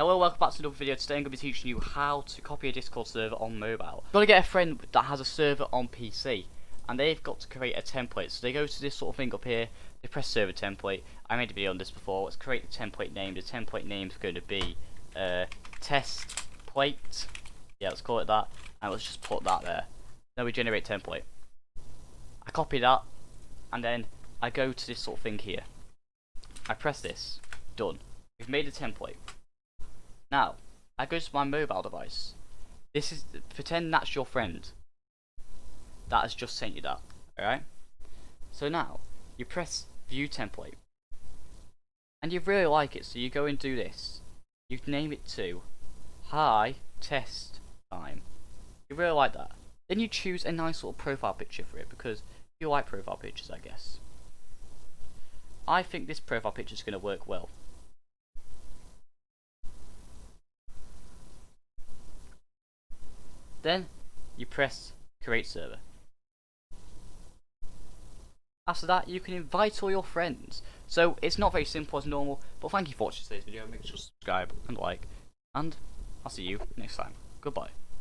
Hello, welcome back to another video. Today I'm going to be teaching you how to copy a Discord server on mobile. You've got to get a friend that has a server on PC, and they've got to create a template. So they go to this sort of thing up here, they press server template. I made a video on this before. Let's create the template name. The template name is going to be test plate. Yeah, let's call it that, and let's just put that there. Then we generate template. I copy that, and then I go to this sort of thing here. I press this. Done. We've made a template. Now, I go to my mobile device. This is, pretend that's your friend that has just sent you that, alright? So now, you press view template. And you really like it, so you go and do this. You name it to hi test time. You really like that. Then you choose a nice little profile picture for it, because you like profile pictures, I guess. I think this profile picture is going to work well. Then you press create server. After that, you can invite all your friends. So it's not very simple as normal, but thank you for watching today's video. Make sure to subscribe and like, and I'll see you next time. Goodbye.